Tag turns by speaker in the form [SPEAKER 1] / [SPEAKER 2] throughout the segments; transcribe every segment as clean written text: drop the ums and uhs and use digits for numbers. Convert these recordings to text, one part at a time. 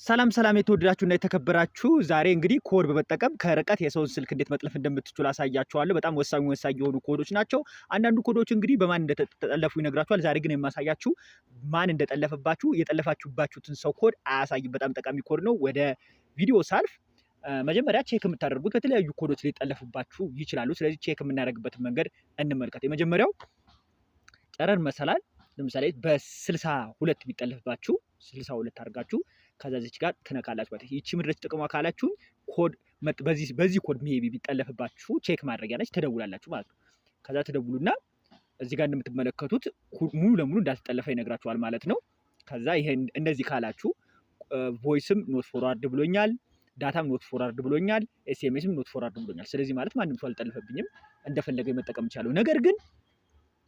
[SPEAKER 1] ሰላም ሰላም የተወደዳችሁና የተከበራችሁ ዛሬ እንግዲህ ኮድ በመጠቀም ከርቀት የሰውን ስልክ እንዴት መጥለፍ እንደምትችሉ አሳያችኋለሁ። በጣም ወሳኝ የሆኑ ኮዶች ናቸው። አንዳንዱ ኮዶች እንግዲህ በማን እንደተጠለፉ ይነግራችኋል። ዛሬ ግን የማሳያችሁ ማን እንደጠለፈባችሁ የጠለፋችሁባችሁትን ሰው ኮድ አያሳይም። በጣም ጠቃሚ ኮድ ነው። ወደ ቪዲዮ ሳልፍ መጀመሪያ ቼክ የምታደርጉት በተለያዩ ኮዶች ሊጠለፉባችሁ ይችላሉ። ስለዚህ ቼክ የምናደርግበትን መንገድ እንመልከት። የመጀመሪያው ጨረር መሰላል ለምሳሌ በ62 ቢጠለፍባችሁ 62 አድርጋችሁ ከዛ እዚች ጋር ትነካላችሁ ማለት ነው። ይቺ ምድረች ጥቅሟ ካላችሁ ኮድ በዚህ ኮድ ሜቢ ቢጠለፍባችሁ ቼክ ማድረጊያ ነች። ትደውላላችሁ ማለት ነው። ከዛ ትደውሉና እዚህ ጋር እንደምትመለከቱት ሙሉ ለሙሉ እንዳልተጠለፈ ይነግራችኋል ማለት ነው። ከዛ ይሄ እንደዚህ ካላችሁ ቮይስም ኖት ፎርዋርድ ብሎኛል፣ ዳታም ኖት ፎርዋርድ ብሎኛል፣ ኤስኤምኤስም ኖት ፎርዋርድ ብሎኛል። ስለዚህ ማለት ማንም ሰው አልጠለፈብኝም፣ እንደፈለገ መጠቀም ይችላል። ነገር ግን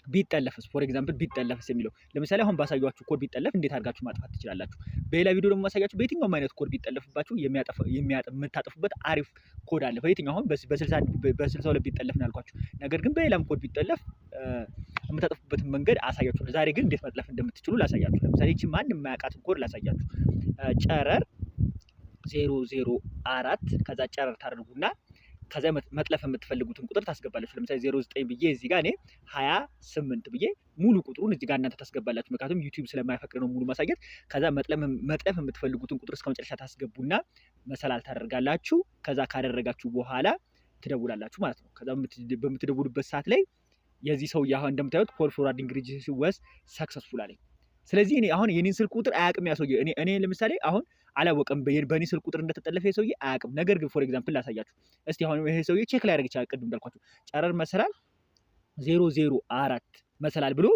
[SPEAKER 1] ቢጠለፍስ ፎር ኤግዛምፕል ቢጠለፍስ የሚለው ለምሳሌ አሁን ባሳያችሁ ኮድ ቢጠለፍ እንዴት አድርጋችሁ ማጥፋት ትችላላችሁ። በሌላ ቪዲዮ ደግሞ ማሳያችሁ በየትኛውም አይነት ኮድ ቢጠለፍባችሁ የምታጠፉበት አሪፍ ኮድ አለ። በየትኛው አሁን በ62 ቢጠለፍ ነው ያልኳችሁ። ነገር ግን በሌላም ኮድ ቢጠለፍ የምታጠፉበትን መንገድ አሳያችኋለሁ። ዛሬ ግን እንዴት መጥለፍ እንደምትችሉ ላሳያችሁ። ለምሳሌ እቺ ማንም የማያውቃትን ኮድ ላሳያችሁ። ጨረር 004 ከዛ ጨረር ታደርጉና ከዛ መጥለፍ የምትፈልጉትን ቁጥር ታስገባላችሁ። ለምሳሌ 09 ብዬ እዚህ ጋር እኔ 28 ብዬ ሙሉ ቁጥሩን እዚህ ጋር እናንተ ታስገባላችሁ። ምክንያቱም ዩቲዩብ ስለማይፈቅድ ነው ሙሉ ማሳየት። ከዛ መጥለፍ የምትፈልጉትን ቁጥር እስከ መጨረሻ ታስገቡና መሰላል ታደርጋላችሁ። ከዛ ካደረጋችሁ በኋላ ትደውላላችሁ ማለት ነው። ከዛ በምትደውሉበት ሰዓት ላይ የዚህ ሰው አሁን እንደምታዩት ኮል ፎርዋርዲንግ ሬጅስትሬሽን ወዝ ሰክሰስፉል አለኝ። ስለዚህ እኔ አሁን የኔን ስልክ ቁጥር አያውቅም ያ ሰውዬ። እኔ ለምሳሌ አሁን አላወቀም በእኔ ስልክ ቁጥር እንደተጠለፈ የሰውዬ አያውቅም። ነገር ግን ፎር ኤግዛምፕል ላሳያችሁ እስቲ። አሁን ይሄ ሰውዬ ቼክ ላይ ያደርግ ይችላል። ቅድም እንዳልኳችሁ ጨረር መሰላል 004 መሰላል ብሎ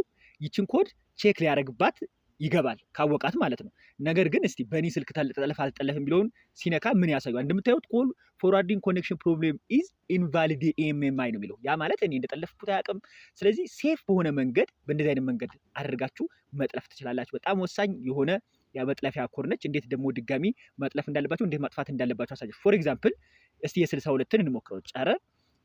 [SPEAKER 1] ይችን ኮድ ቼክ ሊያደርግባት ይገባል ካወቃት ማለት ነው። ነገር ግን እስቲ በእኔ ስልክ ተጠለፈ አልተጠለፈ የሚለውን ሲነካ ምን ያሳያል? እንደምታዩት ኮል ፎርዋርዲንግ ኮኔክሽን ፕሮብሌም ኢዝ ኢንቫሊድ ኤምኤምአይ ነው የሚለው። ያ ማለት እኔ እንደጠለፍኩት አያውቅም። ስለዚህ ሴፍ በሆነ መንገድ በእንደዚህ አይነት መንገድ አድርጋችሁ መጥለፍ ትችላላችሁ። በጣም ወሳኝ የሆነ የመጥለፊያ ኮድ ነች። እንዴት ደግሞ ድጋሚ መጥለፍ እንዳለባችሁ እንዴት ማጥፋት እንዳለባችሁ አሳያችሁ። ፎር ኤግዛምፕል እስቲ የ62ን እንሞክረው። ጨረር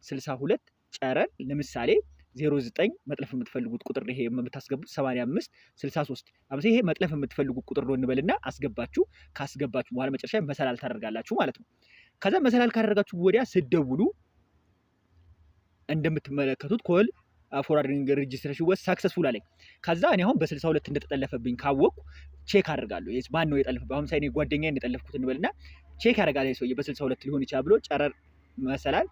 [SPEAKER 1] 62 ጨረር ለምሳሌ 09 መጥለፍ የምትፈልጉት ቁጥር ይሄ የምታስገቡት 85 63 አምሳ ይሄ መጥለፍ የምትፈልጉት ቁጥር ነው እንበልና አስገባችሁ። ካስገባችሁ በኋላ መጨረሻ መሰላል ታደርጋላችሁ ማለት ነው። ከዛ መሰላል ካደረጋችሁ ወዲያ ስትደውሉ እንደምትመለከቱት ኮል ፎርዋርዲንግ ሬጅስትሬሽን ወስ ሰክሰስፉል አለኝ። ከዛ እኔ አሁን በ62 እንደተጠለፈብኝ ካወቅኩ ቼክ አደርጋለሁ። ማን ነው የጠለፈብኝ? አሁን ሳይኔ ጓደኛዬ እንደጠለፍኩት እንበልና ቼክ ያደርጋል ሰውዬ በ62 ሊሆን ይችላል ብሎ ጨረር መሰላል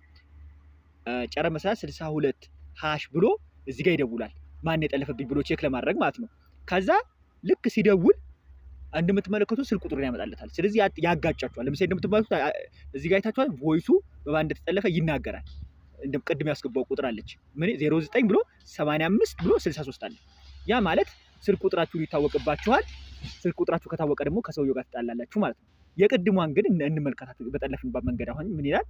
[SPEAKER 1] 62 ሃሽ ብሎ እዚህ ጋር ይደውላል። ማን የጠለፈብኝ ብሎ ቼክ ለማድረግ ማለት ነው። ከዛ ልክ ሲደውል እንደምትመለከቱት ስልክ ቁጥሩን ያመጣለታል። ስለዚህ ያጋጫቸዋል። ለምሳሌ እንደምትመለከቱት እዚህ ጋር አይታችኋል። ቮይሱ በማን እንደተጠለፈ ይናገራል። ቅድም ያስገባው ቁጥር አለች ምን 09 ብሎ 85 ብሎ 63 አለ። ያ ማለት ስልክ ቁጥራችሁ ይታወቅባችኋል። ስልክ ቁጥራችሁ ከታወቀ ደግሞ ከሰውየው ጋር ትጣላላችሁ ማለት ነው። የቅድሟን ግን እንመልከታት በጠለፍንባት መንገድ። አሁን ምን ይላል?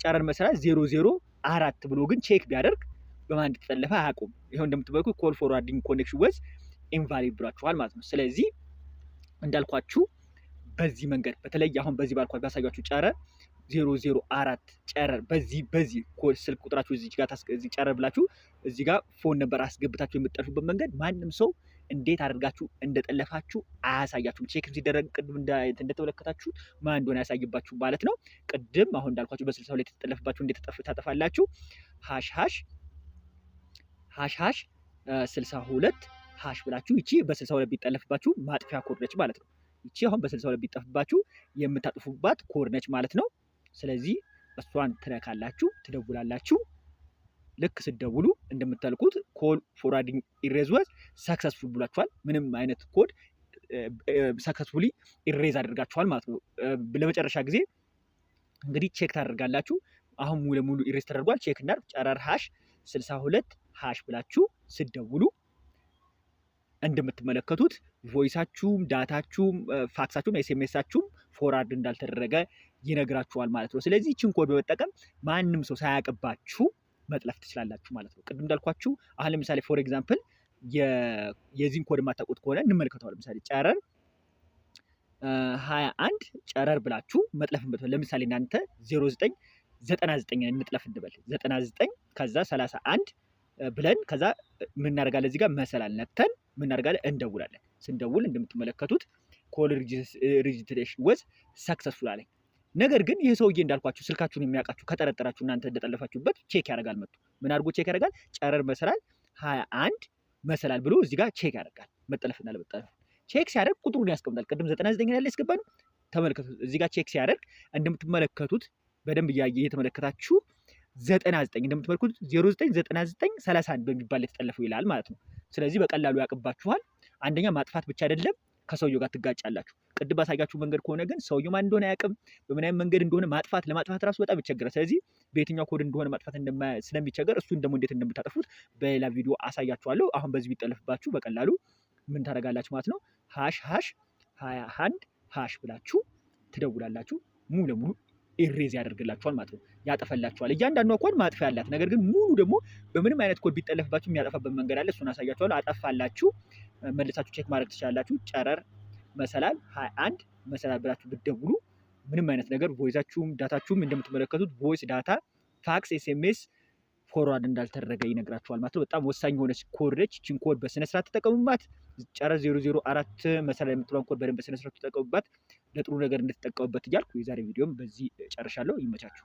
[SPEAKER 1] ጨረር መሰላል 004 ብሎ ግን ቼክ ቢያደርግ በማን እንደተጠለፈ አያውቁም። ይሄው እንደምትመለከቱት ኮል ፎርዋርዲንግ ኮኔክሽን ወዝ ኢንቫሊድ ብሏችኋል ማለት ነው። ስለዚህ እንዳልኳችሁ በዚህ መንገድ በተለይ አሁን በዚህ ባልኳችሁ ባሳያችሁ ጨረር 004 ጨረር በዚህ ኮድ ስልክ ቁጥራችሁ እዚህ ጨረር ብላችሁ እዚህ ጋር ፎን ነበር አስገብታችሁ የምትጠልፉበት መንገድ ማንም ሰው እንዴት አድርጋችሁ እንደጠለፋችሁ አያሳያችሁም። ቼክ ሲደረግ ቅድም እንደተመለከታችሁ ማን እንደሆነ ያሳይባችሁ ማለት ነው። ቅድም አሁን እንዳልኳችሁ በ62 የተጠለፈባችሁ እንዴት ታጠፋላችሁ? ሃሽ 62 ሃሽ ብላችሁ ይቺ በ62 ቢጠለፍባችሁ ማጥፊያ ኮድ ነች ማለት ነው። ይቺ አሁን በ62 ቢጠለፍባችሁ የምታጥፉባት ኮድ ነች ማለት ነው። ስለዚህ እሷን ትነካላችሁ፣ ትደውላላችሁ። ልክ ስትደውሉ እንደምታልቁት ኮል ፎርዋርዲንግ ኢሬዝ ወዝ ሰክሰስፉል ብሏችኋል። ምንም አይነት ኮድ ሰክሰስፉሊ ኢሬዝ አድርጋችኋል ማለት ነው። ለመጨረሻ ጊዜ እንግዲህ ቼክ ታደርጋላችሁ። አሁን ሙሉ ለሙሉ ኢሬዝ ተደርጓል። ቼክ እናድርግ። ጨረር ሃሽ 62 ሃሽ ብላችሁ ስትደውሉ እንደምትመለከቱት ቮይሳችሁም ዳታችሁም ፋክሳችሁም ኤስኤምኤሳችሁም ፎርዋርድ እንዳልተደረገ ይነግራችኋል ማለት ነው። ስለዚህ ይህችን ኮድ በመጠቀም ማንም ሰው ሳያውቅባችሁ መጥለፍ ትችላላችሁ ማለት ነው። ቅድም እንዳልኳችሁ አሁን ለምሳሌ ፎር ኤግዛምፕል የዚህን ኮድ የማታውቁት ከሆነ እንመልከተው። ለምሳሌ ጨረር 21 ጨረር ብላችሁ መጥለፍ እንበል። ለምሳሌ እናንተ 0999 እንጥለፍ እንበል 99 ከዛ 31 ብለን ከዛ ምን እናደርጋለን? እዚህ ጋር መሰላል ነክተን ምን እናደርጋለን? እንደውላለን። ስንደውል እንደምትመለከቱት ኮል ሬጅስትሬሽን ወዝ ሰክሰስፉል አለኝ። ነገር ግን ይህ ሰውዬ እንዳልኳችሁ ስልካችሁን የሚያውቃችሁ ከጠረጠራችሁ እናንተ እንደጠለፋችሁበት ቼክ ያደርጋል። መጥቶ ምን አድርጎ ቼክ ያደርጋል? ጨረር መሰላል 21 መሰላል ብሎ እዚህ ጋር ቼክ ያደርጋል። መጠለፍና ለመጠለፍ ቼክ ሲያደርግ ቁጥሩን ያስቀምጣል። ቅድም 99 ላይ ያስገባነው ተመልከቱ። እዚህ ጋር ቼክ ሲያደርግ እንደምትመለከቱት በደንብ እየተመለከታችሁ 99 እንደምትመለከቱት 099931 በሚባል የተጠለፈው ይላል ማለት ነው። ስለዚህ በቀላሉ ያቅባችኋል። አንደኛ ማጥፋት ብቻ አይደለም ከሰውየው ጋር ትጋጫላችሁ። ቅድም ባሳያችሁ መንገድ ከሆነ ግን ሰውየው ማን እንደሆነ አያውቅም። በምን አይነት መንገድ እንደሆነ ለማጥፋት ራሱ በጣም ይቸግራል። ስለዚህ በየትኛው ኮድ እንደሆነ ማጥፋት ስለሚቸገር እሱን ደግሞ እንዴት እንደምታጠፉት በሌላ ቪዲዮ አሳያችኋለሁ። አሁን በዚህ ቢጠለፍባችሁ በቀላሉ ምን ታደርጋላችሁ ማለት ነው። ##21# ብላችሁ ትደውላላችሁ። ሙሉ ለሙሉ ኢሬዝ ያደርግላችኋል ማለት ነው። ያጠፋላችኋል። እያንዳንዷ ኮድ ማጥፊያ ያላት፣ ነገር ግን ሙሉ ደግሞ በምንም አይነት ኮድ ቢጠለፍባችሁ የሚያጠፋበት መንገድ አለ። እሱን አሳያችኋለሁ። አጠፋላችሁ መልሳችሁ ቼክ ማድረግ ትችላላችሁ። ጨረር መሰላል 21 መሰላል ብላችሁ ብትደውሉ ምንም አይነት ነገር ቮይሳችሁም ዳታችሁም እንደምትመለከቱት ቮይስ፣ ዳታ፣ ፋክስ፣ ኤስኤምኤስ ፎርዋርድ እንዳልተደረገ ይነግራችኋል ማለት ነው። በጣም ወሳኝ የሆነች ኮድ ነች። ይህችን ኮድ በስነስርዓት ተጠቀሙባት። ጨረር 004 መሰላል የምትለውን ኮድ በደንብ በስነስርዓት ተጠቀሙባት። ለጥሩ ነገር እንድትጠቀሙበት እያልኩ የዛሬ ቪዲዮም በዚህ ጨርሻለሁ። ይመቻችሁ።